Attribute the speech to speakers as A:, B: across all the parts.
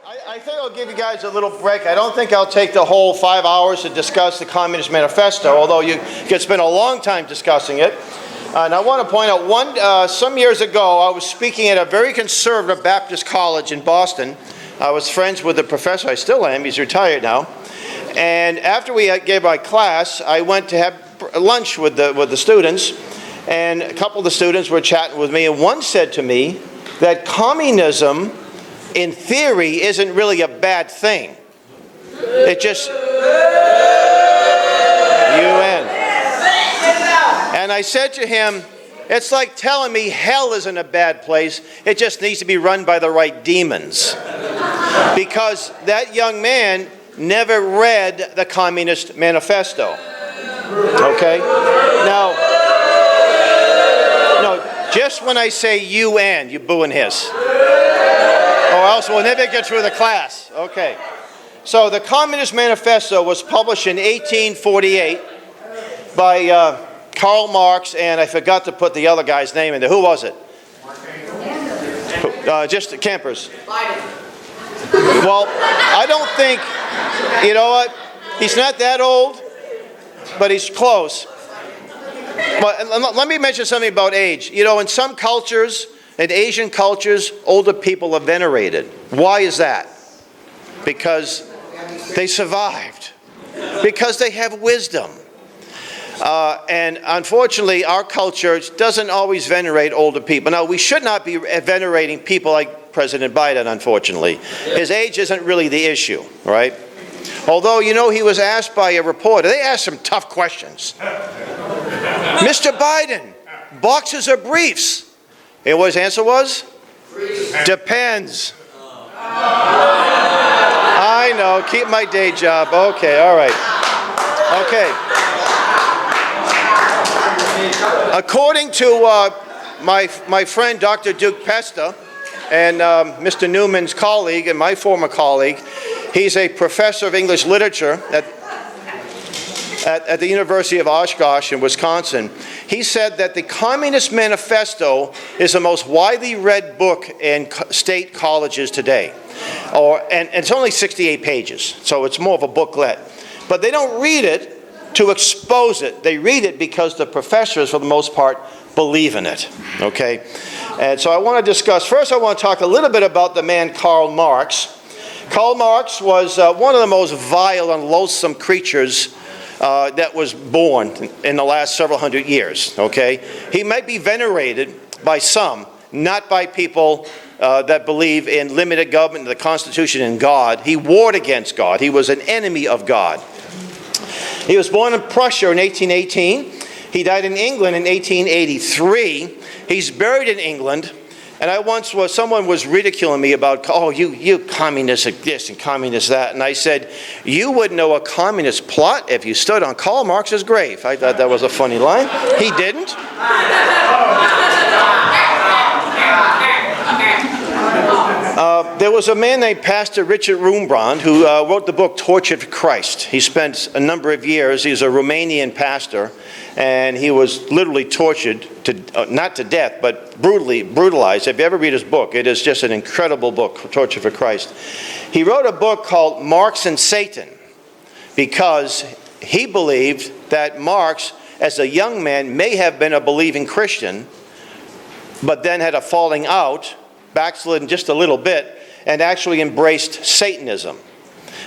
A: I think I'll give you guys a little break. I don't think I'll take the whole 5 hours to discuss the Communist Manifesto, although you could spend a long time discussing it. And I want to point out, some years ago, I was speaking at a very conservative Baptist college in Boston. I was friends with the professor. I still am. He's retired now. And after we gave our class, I went to have lunch with the students. And a couple of the students were chatting with me. And one said to me that communism, in theory, isn't really a bad thing. It just... UN. And I said to him, it's like telling me hell isn't a bad place. It just needs to be run by the right demons. Because that young man never read the Communist Manifesto. Okay? Now, no, just when I say UN, you boo and hiss. Or else we'll never get through the class. Okay. So the Communist Manifesto was published in 1848 by Karl Marx, and I forgot to put the other guy's name in there. Who was it? Just the Campers. Well, I don't think, you know what? He's not that old, but he's close. But let me mention something about age. You know, in some cultures, in Asian cultures, older people are venerated. Why is that? Because they survived. Because they have wisdom. And unfortunately, our culture doesn't always venerate older people. Now, we should not be venerating people like President Biden, unfortunately. His age isn't really the issue, right? Although, you know, he was asked by a reporter. They asked some tough questions. Mr. Biden, boxers or briefs? And what his answer was? Depends. I know, keep my day job. Okay, all right. Okay. According to my friend Dr. Duke Pesta and Mr. Newman's colleague and my former colleague, he's a professor of English literature at the University of Oshkosh in Wisconsin. He said that the Communist Manifesto is the most widely read book in state colleges today. And it's only 68 pages, so it's more of a booklet. But they don't read it to expose it. They read it because the professors, for the most part, believe in it. Okay? And so I want to discuss, first I want to talk a little bit about the man Karl Marx. Karl Marx was one of the most vile and loathsome creatures that was born in the last several hundred years, okay? He might be venerated by some, not by people that believe in limited government, the Constitution, and God. He warred against God. He was an enemy of God. He was born in Prussia in 1818. He died in England in 1883. He's buried in England. And someone was ridiculing me about, oh, you communist this and communist that. And I said, you would know a communist plot if you stood on Karl Marx's grave. I thought that was a funny line. He didn't. There was a man named Pastor Richard Rumbrand who wrote the book Tortured for Christ. He spent a number of years. He's a Romanian pastor. And he was literally tortured, not to death, but brutalized. If you ever read his book, it is just an incredible book, Torture for Christ. He wrote a book called Marx and Satan because he believed that Marx, as a young man, may have been a believing Christian, but then had a falling out, backslidden just a little bit, and actually embraced Satanism.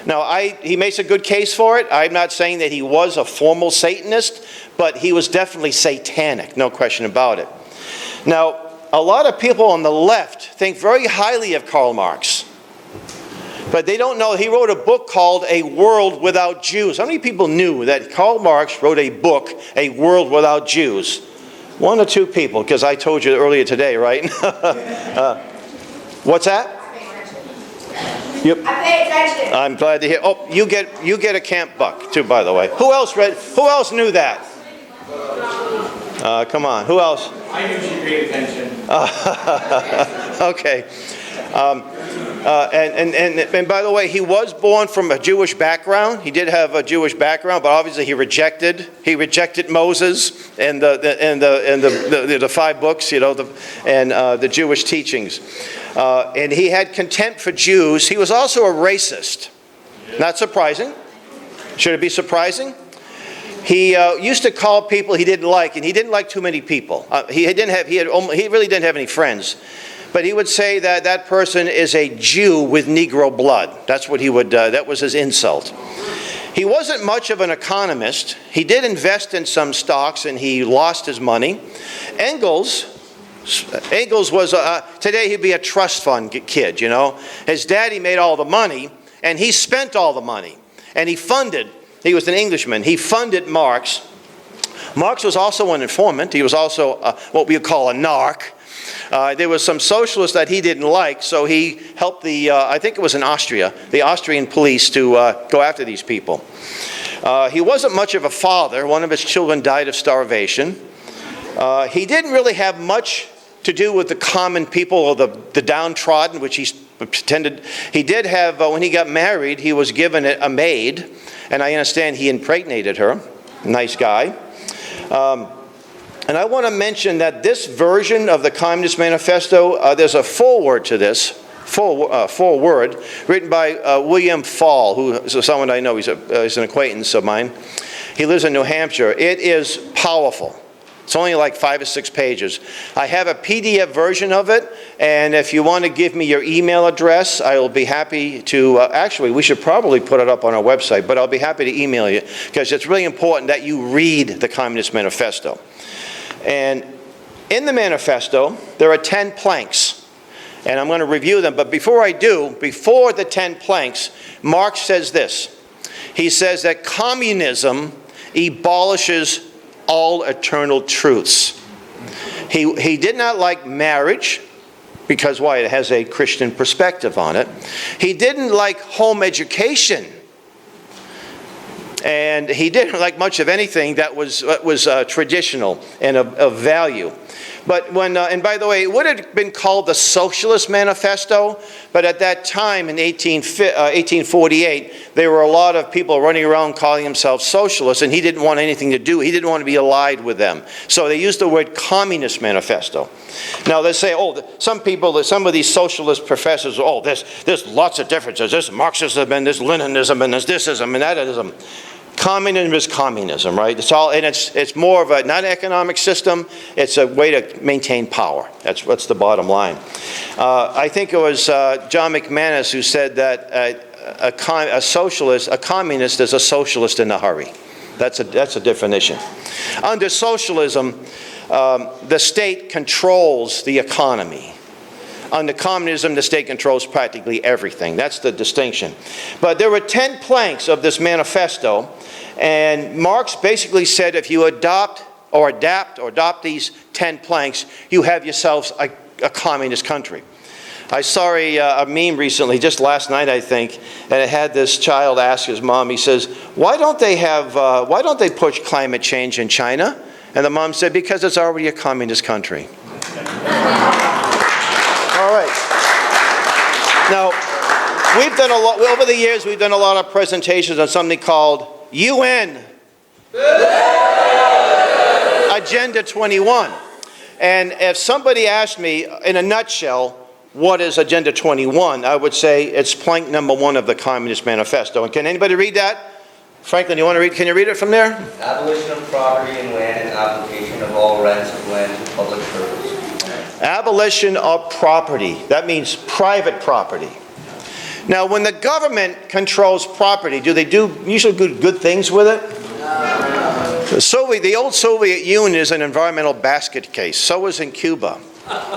A: Now, he makes a good case for it. I'm not saying that he was a formal Satanist, but he was definitely satanic, no question about it. Now, a lot of people on the left think very highly of Karl Marx, but they don't know he wrote a book called A World Without Jews. How many people knew that Karl Marx wrote a book, A World Without Jews? One or two people, because I told you earlier today, right? What's that? Yep. I pay attention. I'm glad to hear. Oh, you get a camp buck too, by the way. Who else knew that? Come on. Who else?
B: I knew she paid attention.
A: Okay. And by the way, he was born from a Jewish background. He did have a Jewish background, but obviously he rejected Moses and the 5 books, and the Jewish teachings. And he had contempt for Jews. He was also a racist. Not surprising. Should it be surprising? He used to call people he didn't like, and he didn't like too many people. He really didn't have any friends. But he would say that that person is a Jew with Negro blood. That's what he would, that was his insult. He wasn't much of an economist. He did invest in some stocks and he lost his money. Engels was, today he'd be a trust fund kid, His daddy made all the money and he spent all the money. And he was an Englishman, he funded Marx. Marx was also an informant. He was also what we would call a narc. There was some socialists that he didn't like, so he helped I think it was in Austria, the Austrian police to go after these people. He wasn't much of a father. One of his children died of starvation. He didn't really have much to do with the common people or the downtrodden, which he pretended. He did have, when he got married, he was given a maid, and I understand he impregnated her. Nice guy. And I want to mention that this version of the Communist Manifesto, there's a foreword to this, foreword, written by William Fall, who is someone I know. He's an acquaintance of mine. He lives in New Hampshire. It is powerful. It's only like 5 or 6 pages. I have a PDF version of it, and if you want to give me your email address, I will be happy to, actually, we should probably put it up on our website, but I'll be happy to email you, because it's really important that you read the Communist Manifesto. And in the manifesto, there are 10 planks. And I'm going to review them. But before I do, before the 10 planks, Marx says this. He says that communism abolishes all eternal truths. He did not like marriage, because why? It has a Christian perspective on it. He didn't like home education. And he didn't like much of anything that was traditional and of value. But when, and by the way, it would have been called the Socialist Manifesto, but at that time in 1848, there were a lot of people running around calling themselves socialists, and he didn't want anything to do, he didn't want to be allied with them. So they used the word Communist Manifesto. Now they say, some of these socialist professors, there's lots of differences. There's Marxism and there's Leninism and there's thisism and thatism. Communism is communism, right? It's more of not an economic system. It's a way to maintain power. That's the bottom line. I think it was John McManus who said that a communist is a socialist in a hurry. That's a definition. Under socialism, the state controls the economy. Under communism, the state controls practically everything. That's the distinction. But there were 10 planks of this manifesto, and Marx basically said if you adopt these 10 planks, you have yourselves a communist country. I saw a meme recently, just last night I think, and it had this child ask his mom, he says, why don't they push climate change in China? And the mom said, because it's already a communist country. All right. Now, we've done a lot, over the years, we've done a lot of presentations on something called UN Agenda 21. And if somebody asked me, in a nutshell, what is Agenda 21, I would say it's plank number 1 of the Communist Manifesto. And can anybody read that? Franklin, you want to read? Can you read it from there?
B: Abolition of property in land and application of all rents of land to public purpose.
A: Abolition of property. That means private property. Now, when the government controls property, do they usually do good things with it? The old Soviet Union is an environmental basket case. So is in Cuba.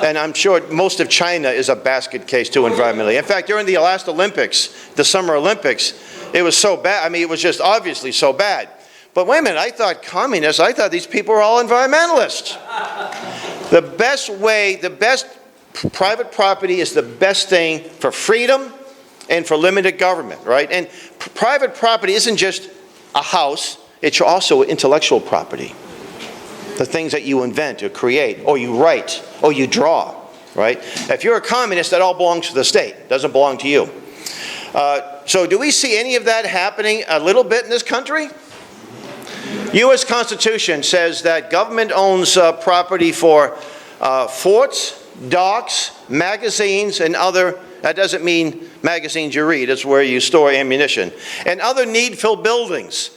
A: And I'm sure most of China is a basket case too environmentally. In fact, during the last Olympics, the Summer Olympics, it was so bad. I mean, it was just obviously so bad. But wait a minute, I thought these people were all environmentalists. The best private property is the best thing for freedom and for limited government, right? And private property isn't just a house, it's also intellectual property. The things that you invent or create, or you write, or you draw. right? If you're a communist, that all belongs to the state. It doesn't belong to you. So do we see any of that happening a little bit in this country? U.S. Constitution says that government owns property for forts, docks, magazines, and other, that doesn't mean magazines you read, it's where you store ammunition, and other need-filled buildings.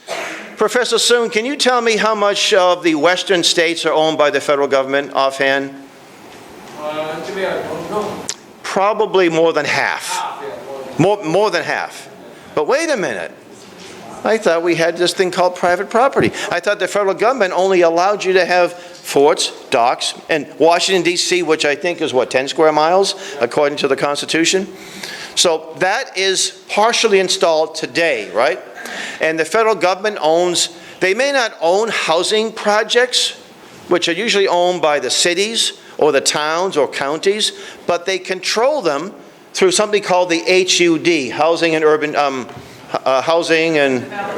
A: Professor Soon, can you tell me how much of the western states are owned by the federal government offhand?
C: Actually, I don't know.
A: Probably more than half. More than half. But wait a minute. I thought we had this thing called private property. I thought the federal government only allowed you to have forts, docks, and Washington, D.C., which I think is, what, 10 square miles, according to the Constitution? So that is partially installed today, right? And the federal government owns, they may not own housing projects, which are usually owned by the cities or the towns or counties, but they control them through something called the HUD, Housing and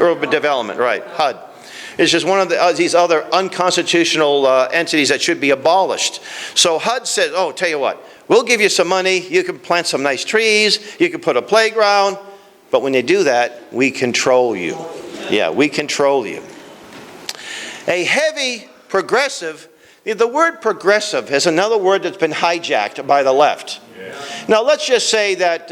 A: Urban Development, right, HUD. It's just one of these other unconstitutional entities that should be abolished. So HUD says, oh, tell you what, we'll give you some money, you can plant some nice trees, you can put a playground, but when you do that, we control you. Yeah, we control you. A heavy progressive, the word progressive is another word that's been hijacked by the left. Now let's just say that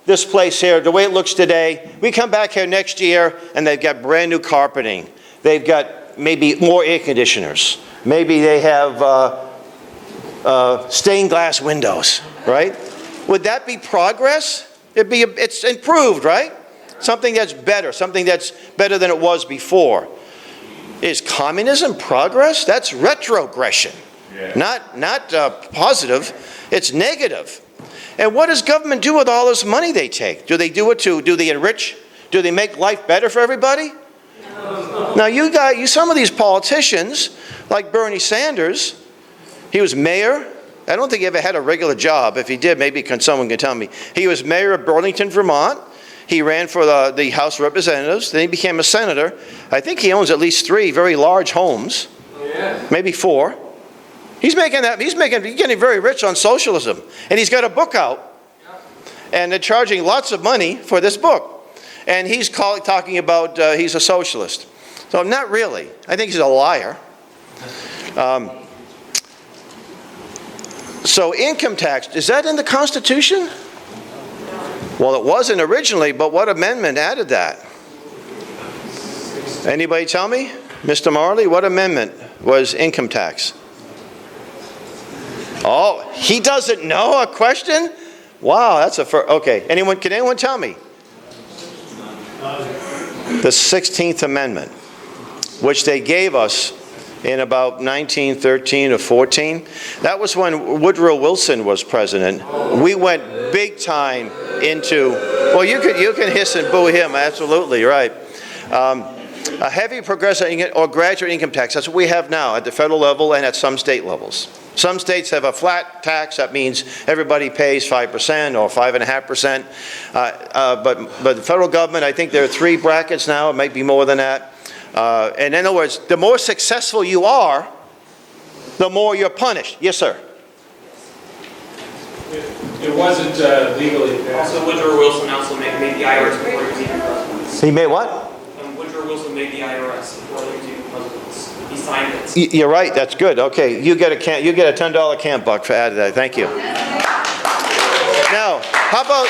A: this place here, the way it looks today, we come back here next year and they've got brand new carpeting. They've got maybe more air conditioners. Maybe they have stained glass windows, right? Would that be progress? It's improved, right? Something that's better than it was before. Is communism progress? That's retrogression. Yeah. Not positive, it's negative. And what does government do with all this money they take? Do they enrich? Do they make life better for everybody? No. Now some of these politicians, like Bernie Sanders, he was mayor. I don't think he ever had a regular job. If he did, maybe someone can tell me. He was mayor of Burlington, Vermont. He ran for the House of Representatives. Then he became a senator. I think he owns at least 3 very large homes, maybe 4. He's getting very rich on socialism. And he's got a book out. And they're charging lots of money for this book. And he's talking about he's a socialist. So not really. I think he's a liar. So income tax, is that in the Constitution? Well, it wasn't originally, but what amendment added that? Anybody tell me? Mr. Marley, what amendment was income tax? Oh, he doesn't know a question? Wow, that's a first. Okay, can anyone tell me? The 16th Amendment, which they gave us in about 1913 or 14. That was when Woodrow Wilson was president. We went big time into, well, you can hiss and boo him, absolutely, right. A heavy progressive or graduate income tax, that's what we have now at the federal level and at some state levels. Some states have a flat tax, that means everybody pays 5% or 5.5%. But the federal government, I think there are 3 brackets now, it might be more than that. And in other words, the more successful you are, the more you're punished. Yes, sir.
C: It wasn't legally passed.
D: Also, Woodrow Wilson also made the IRS before he was even president.
A: He made what?
D: Woodrow Wilson made the IRS before he was even president. He signed it.
A: You're right. That's good. Okay, you get a $10 camp buck for adding that. Thank you. Now, how about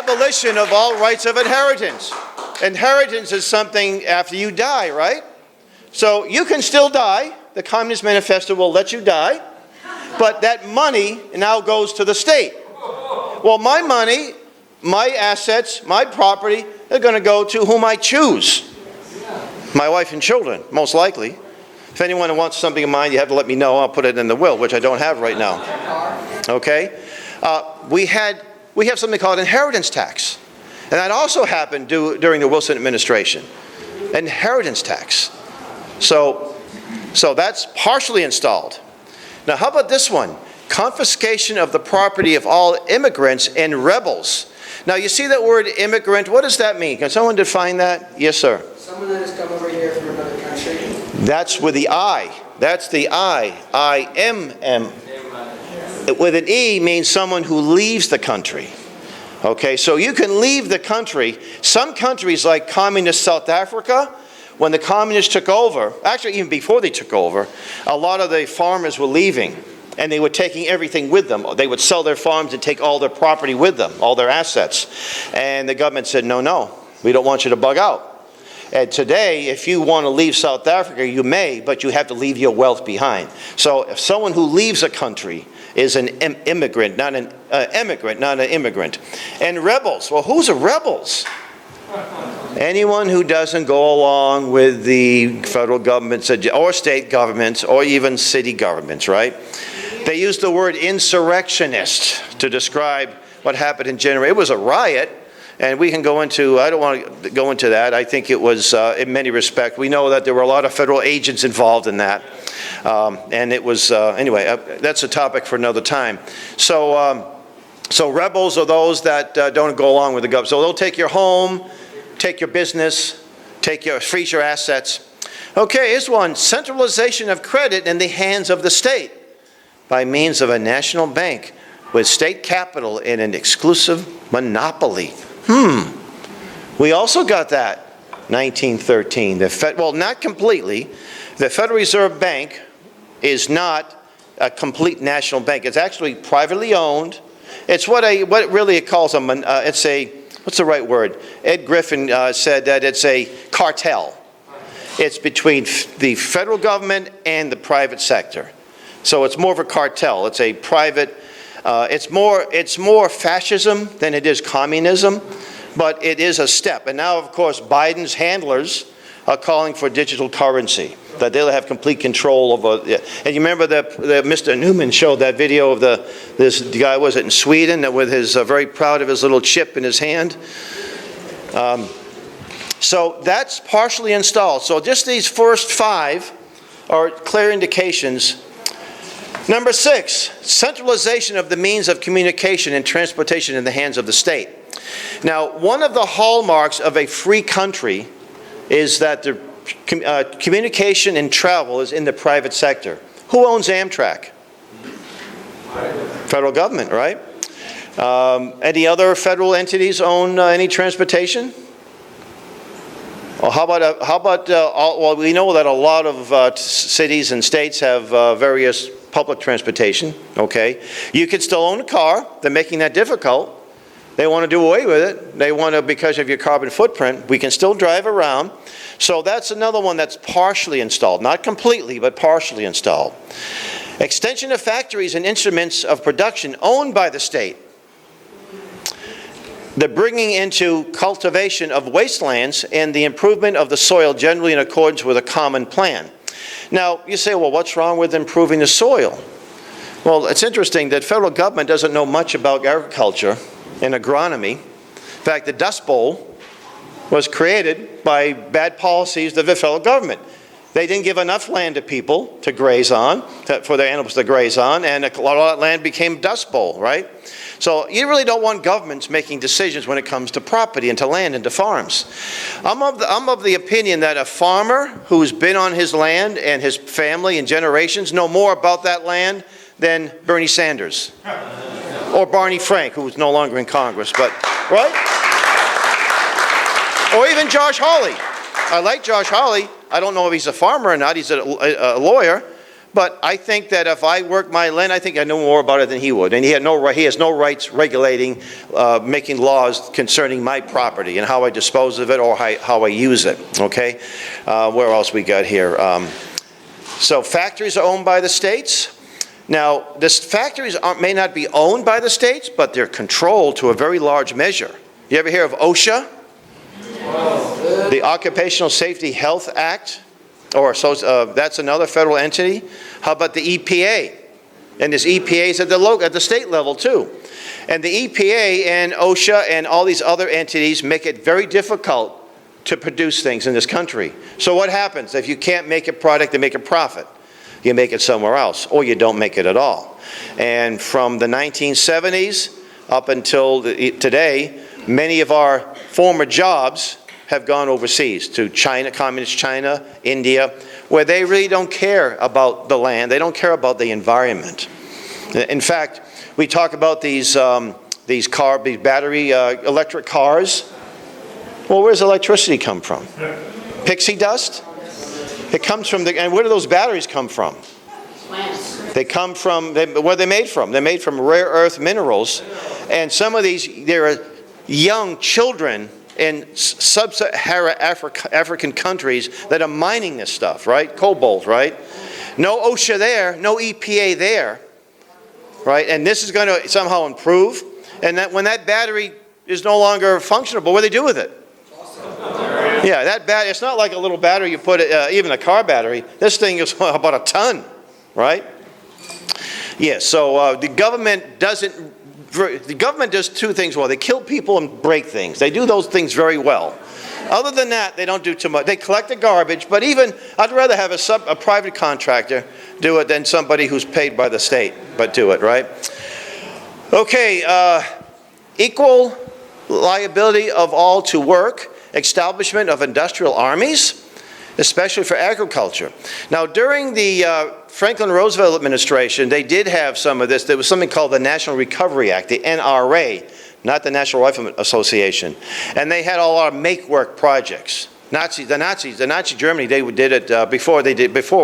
A: abolition of all rights of inheritance? Inheritance is something after you die, right? So you can still die. The Communist Manifesto will let you die. But that money now goes to the state. Well, my money, my assets, my property, they're going to go to whom I choose. My wife and children, most likely. If anyone wants something of mine, you have to let me know. I'll put it in the will, which I don't have right now. Okay? We have something called inheritance tax. And that also happened during the Wilson administration. Inheritance tax. So that's partially installed. Now, how about this one? Confiscation of the property of all immigrants and rebels. Now, you see that word immigrant. What does that mean? Can someone define that? Yes, sir.
E: Someone that has come over here from another country.
A: That's with the I. That's the I-M-M. With an E means someone who leaves the country. Okay, so you can leave the country. Some countries like communist South Africa, when the communists took over, actually even before they took over, a lot of the farmers were leaving and they were taking everything with them. They would sell their farms and take all their property with them, all their assets. And the government said, no, we don't want you to bug out. And today, if you want to leave South Africa, you may, but you have to leave your wealth behind. So if someone who leaves a country is an immigrant, not an immigrant, not an immigrant. And rebels, well, who's a rebels? Anyone who doesn't go along with the federal government's or state governments or even city governments, right? They use the word insurrectionist to describe what happened in January. It was a riot, and we can go into, I don't want to go into that. I think it was, in many respects, we know that there were a lot of federal agents involved in that. And it was, anyway, that's a topic for another time. So rebels are those that don't go along with the government. So they'll take your home, take your business, freeze your assets. Okay, here's one. Centralization of credit in the hands of the state by means of a national bank with state capital in an exclusive monopoly. We also got that, 1913. Well, not completely. The Federal Reserve Bank is not a complete national bank. It's actually privately owned. It's what really it calls it's a, what's the right word? Ed Griffin said that it's a cartel. It's between the federal government and the private sector. So it's more of a cartel. It's a private, it's more fascism than it is communism, but it is a step. And now, of course, Biden's handlers are calling for digital currency, that they'll have complete control over. And you remember that Mr. Newman showed that video of this guy, was it in Sweden, that with his very proud of his little chip in his hand. So that's partially installed. So just these first 5 are clear indications. Number 6, centralization of the means of communication and transportation in the hands of the state. Now, one of the hallmarks of a free country is that the communication and travel is in the private sector. Who owns Amtrak? Federal government, right? Any other federal entities own any transportation? Well, well, we know that a lot of cities and states have various public transportation, okay? You could still own a car. They're making that difficult. They want to do away with it. They want to, because of your carbon footprint, we can still drive around. So that's another one that's partially installed. Not completely, but partially installed. Extension of factories and instruments of production owned by the state. The bringing into cultivation of wastelands and the improvement of the soil generally in accordance with a common plan. Now, you say, well, what's wrong with improving the soil? Well, it's interesting that federal government doesn't know much about agriculture and agronomy. In fact, the Dust Bowl was created by bad policies of the federal government. They didn't give enough land to people to graze on, for their animals to graze on, and a lot of that land became Dust Bowl, right? So you really don't want governments making decisions when it comes to property and to land and to farms. I'm of the opinion that a farmer who's been on his land and his family and generations know more about that land than Bernie Sanders. Or Barney Frank, who's no longer in Congress, but, right? Or even Josh Hawley. I like Josh Hawley. I don't know if he's a farmer or not. He's a lawyer. But I think that if I worked my land, I think I know more about it than he would. And he has no rights regulating, making laws concerning my property and how I dispose of it or how I use it, okay? Where else we got here? So factories are owned by the states. Now, these factories may not be owned by the states, but they're controlled to a very large measure. You ever hear of OSHA? The Occupational Safety Health Act? That's another federal entity. How about the EPA? And there's EPAs at the state level too. And the EPA and OSHA and all these other entities make it very difficult to produce things in this country. So what happens? If you can't make a product and make a profit, you make it somewhere else, or you don't make it at all. And from the 1970s up until today, many of our former jobs have gone overseas to China, communist China, India, where they really don't care about the land, they don't care about the environment. In fact, we talk about these battery electric cars. Well, where does electricity come from? Pixie dust? It comes from and where do those batteries come from? They come from, where are they made from? They're made from rare earth minerals. And some of these, there are young children in sub-Saharan African countries that are mining this stuff, right? Cobalt, right? No OSHA there, no EPA there, right? And this is going to somehow improve. And that when that battery is no longer functionable, what do they do with it? Yeah, that battery, it's not like a little battery you put, even a car battery. This thing is about a ton, right? Yeah, so the government does two things well. They kill people and break things. They do those things very well. Other than that, they don't do too much. They collect the garbage, but even, I'd rather have a private contractor do it than somebody who's paid by the state, but do it, right? Okay, equal liability of all to work, establishment of industrial armies, especially for agriculture. Now, during the Franklin Roosevelt administration, they did have some of this. There was something called the National Recovery Act, the NRA, not the National Rifleman Association. And they had a lot of make-work projects. Nazi Germany, they did it before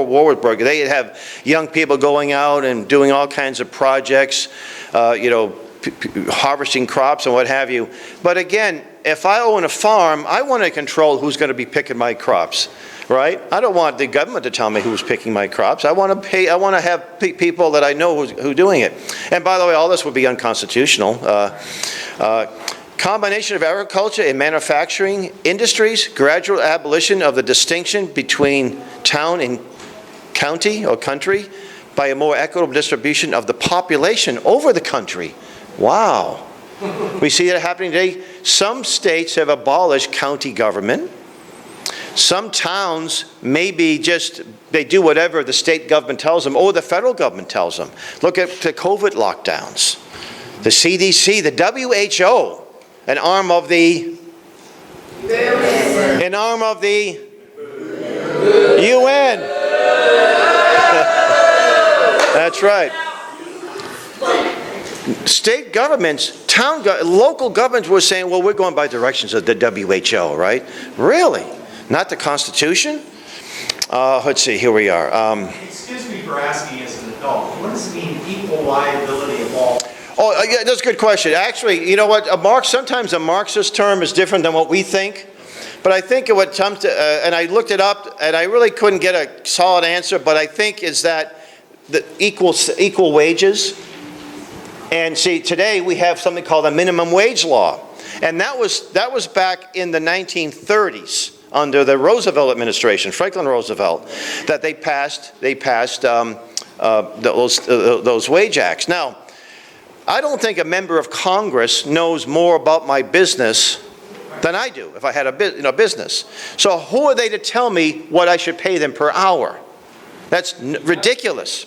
A: war was broken. They'd have young people going out and doing all kinds of projects, harvesting crops and what have you. But again, if I own a farm, I want to control who's going to be picking my crops, right? I don't want the government to tell me who's picking my crops. I want to have people that I know who are doing it. And by the way, all this would be unconstitutional. Combination of agriculture and manufacturing industries, gradual abolition of the distinction between town and county or country by a more equitable distribution of the population over the country. Wow. We see that happening today. Some states have abolished county government. Some towns maybe they do whatever the state government tells them or the federal government tells them. Look at the COVID lockdowns. The CDC, the WHO, an arm of the UN. That's right. State governments, local governments were saying, well, we're going by directions of the WHO, right? Really? Not the Constitution? Let's see, here we are.
E: Excuse me for asking as an adult, what does it mean, equal liability of all?
A: Oh, yeah, that's a good question. Actually, you know what? Sometimes a Marxist term is different than what we think. But I think what comes to, and I looked it up, and I really couldn't get a solid answer, but I think is that the equal wages. And see, today we have something called a minimum wage law. And that was back in the 1930s under the Roosevelt administration, Franklin Roosevelt, that they passed those wage acts. Now, I don't think a member of Congress knows more about my business than I do if I had a business. So who are they to tell me what I should pay them per hour? That's ridiculous.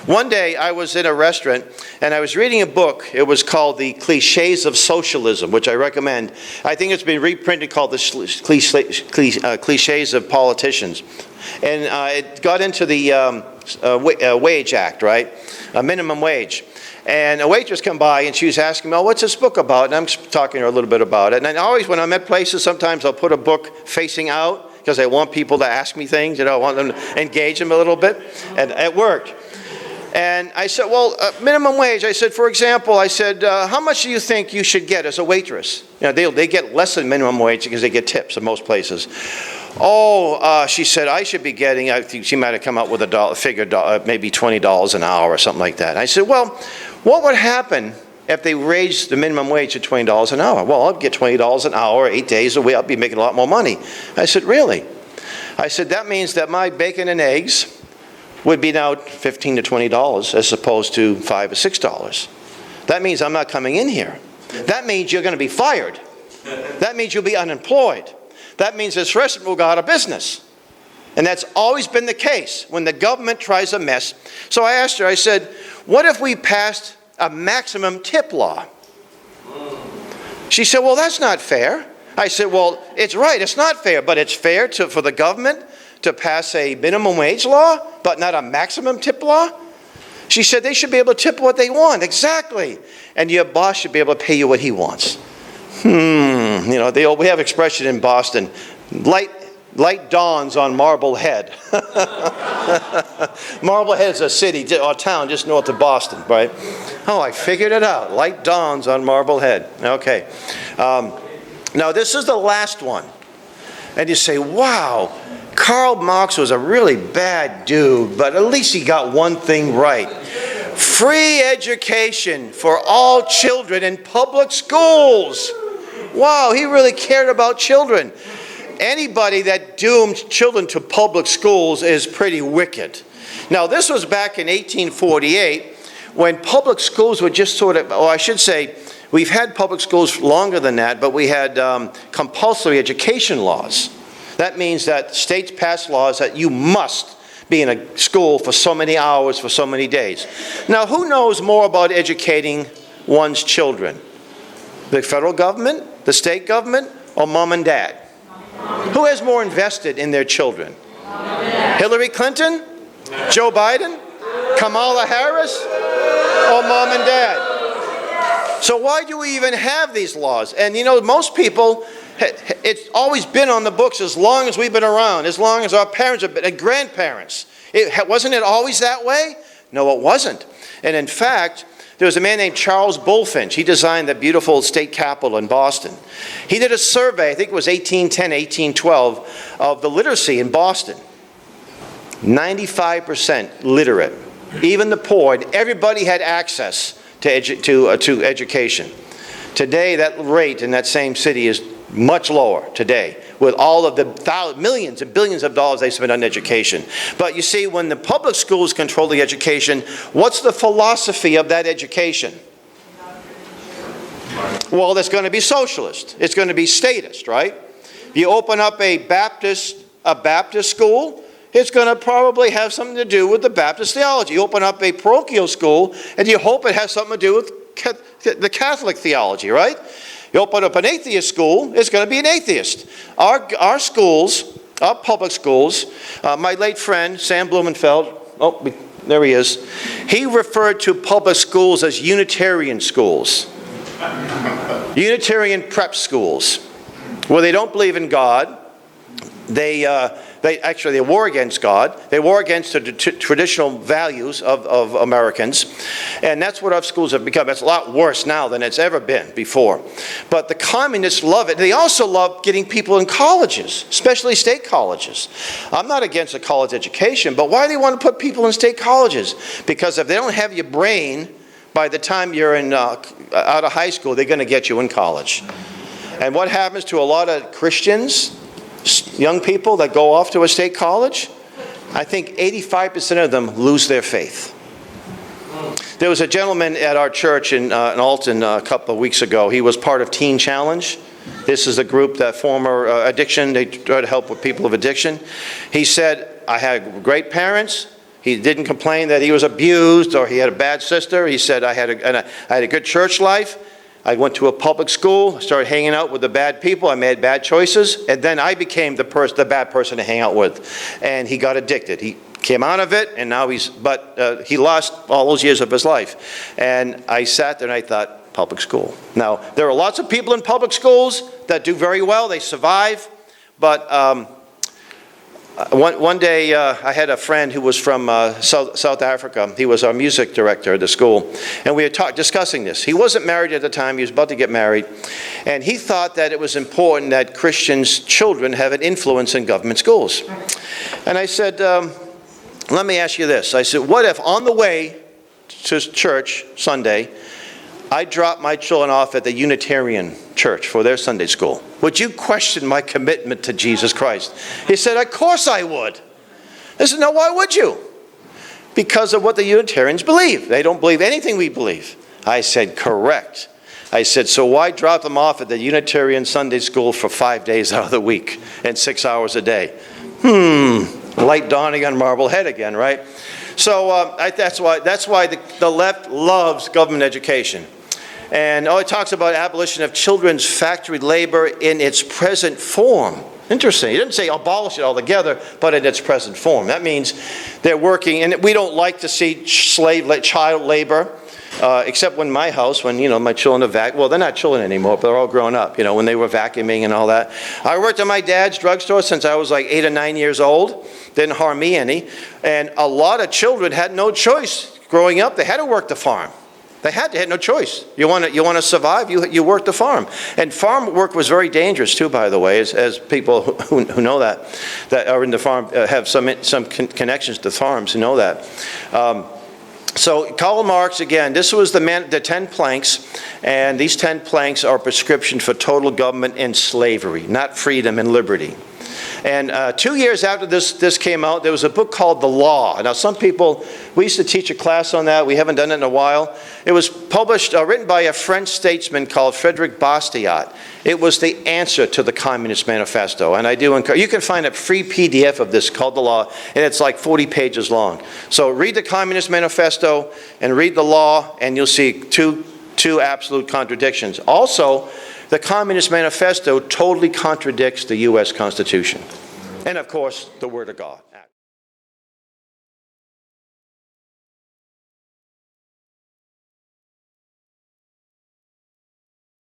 A: One day I was in a restaurant and I was reading a book. It was called The Clichés of Socialism, which I recommend. I think it's been reprinted called The Clichés of Politicians. And it got into the wage act, right? A minimum wage. And a waitress come by and she was asking me, oh, what's this book about? And I'm talking to her a little bit about it. And always when I'm at places, sometimes I'll put a book facing out because I want people to ask me things. I want them to engage them a little bit. And it worked. And I said, well, minimum wage. I said, for example, how much do you think you should get as a waitress? They get less than minimum wage because they get tips in most places. She said, I should be getting, I think she might have come up with a figure, maybe $20 an hour or something like that. And I said, well, what would happen if they raised the minimum wage to $20 an hour? Well, I'd get $20 an hour, 8 days a week, I'd be making a lot more money. I said, really? I said, that means that my bacon and eggs would be now $15 to $20 as opposed to $5 or $6. That means I'm not coming in here. That means you're going to be fired. That means you'll be unemployed. That means this restaurant will go out of business. And that's always been the case when the government tries a mess. So I asked her, I said, what if we passed a maximum tip law? She said, well, that's not fair. I said, well, it's right, it's not fair, but it's fair for the government to pass a minimum wage law, but not a maximum tip law? She said they should be able to tip what they want. Exactly. And your boss should be able to pay you what he wants. We have expression in Boston, light dawns on Marblehead. Marblehead's a city or town just north of Boston, right? Oh, I figured it out. Light dawns on Marblehead. Okay. Now, this is the last one. And you say, wow, Karl Marx was a really bad dude, but at least he got one thing right. Free education for all children in public schools. Wow, he really cared about children. Anybody that doomed children to public schools is pretty wicked. Now, this was back in 1848 when public schools were just sort of, I should say, we've had public schools longer than that, but we had compulsory education laws. That means that states passed laws that you must be in a school for so many hours, for so many days. Now, who knows more about educating one's children? The federal government, the state government, or mom and dad? Who has more invested in their children? Hillary Clinton? Joe Biden? Kamala Harris? Or mom and dad? So why do we even have these laws? And most people, it's always been on the books as long as we've been around, as long as our parents have been, and grandparents. Wasn't it always that way? No, it wasn't. And in fact, there was a man named Charles Bulfinch. He designed the beautiful state capitol in Boston. He did a survey, I think it was 1810, 1812, of the literacy in Boston. 95% literate. Even the poor, and everybody had access to education. Today, that rate in that same city is much lower today, with all of the millions and billions of dollars they spend on education. But you see, when the public schools control the education, what's the philosophy of that education? Well, it's going to be socialist. It's going to be statist, right? You open up a Baptist school, it's going to probably have something to do with the Baptist theology. You open up a parochial school, and you hope it has something to do with the Catholic theology, right? You open up an atheist school, it's going to be an atheist. Our schools, our public schools, my late friend, Sam Blumenfeld, there he is, he referred to public schools as Unitarian schools. Unitarian prep schools, where they don't believe in God. They war against God. They war against the traditional values of Americans. And that's what our schools have become. It's a lot worse now than it's ever been before. But the communists love it. They also love getting people in colleges, especially state colleges. I'm not against a college education, but why do they want to put people in state colleges? Because if they don't have your brain by the time you're out of high school, they're going to get you in college. And what happens to a lot of Christians, young people that go off to a state college? I think 85% of them lose their faith. There was a gentleman at our church in Alton a couple of weeks ago. He was part of Teen Challenge. This is a group that former addiction, they try to help with people of addiction. He said, I had great parents. He didn't complain that he was abused or he had a bad sister. He said, I had a good church life. I went to a public school, started hanging out with the bad people. I made bad choices, and then I became the bad person to hang out with. And he got addicted. He came out of it, and now he lost all those years of his life. And I sat there and I thought, public school. Now, there are lots of people in public schools that do very well. They survive. But one day, I had a friend who was from South Africa. He was our music director at the school. And we were discussing this. He wasn't married at the time. He was about to get married. And he thought that it was important that Christians' children have an influence in government schools. And I said, let me ask you this. I said, what if on the way to church Sunday, I dropped my children off at the Unitarian church for their Sunday school? Would you question my commitment to Jesus Christ? He said, of course I would. I said, no, why would you? Because of what the Unitarians believe. They don't believe anything we believe. I said, correct. I said, so why drop them off at the Unitarian Sunday school for 5 days out of the week and 6 hours a day? Light dawning on Marblehead again, right? So that's why the left loves government education. And it talks about abolition of children's factory labor in its present form. Interesting. He didn't say abolish it altogether, but in its present form. That means they're working, and we don't like to see child labor, except when my house, when, my children are well, they're not children anymore, but they're all grown up, when they were vacuuming and all that. I worked at my dad's drugstore since I was like 8 or 9 years old. Didn't harm me any. And a lot of children had no choice growing up. They had to work the farm. They had no choice. You want to survive, you work the farm. And farm work was very dangerous too, by the way, as people who know that are in the farm, have some connections to farms who know that. So Karl Marx, again, this was the 10 planks, and these 10 planks are a prescription for total government and slavery, not freedom and liberty. And 2 years after this came out, there was a book called The Law. Now, some people, we used to teach a class on that. We haven't done it in a while. It was published, written by a French statesman called Frédéric Bastiat. It was the answer to the Communist Manifesto. And I do encourage, you can find a free PDF of this called The Law, and it's like 40 pages long. So read the Communist Manifesto and read The Law, and you'll see two absolute contradictions. Also, the Communist Manifesto totally contradicts the U.S. Constitution. And, of course, the Word of God.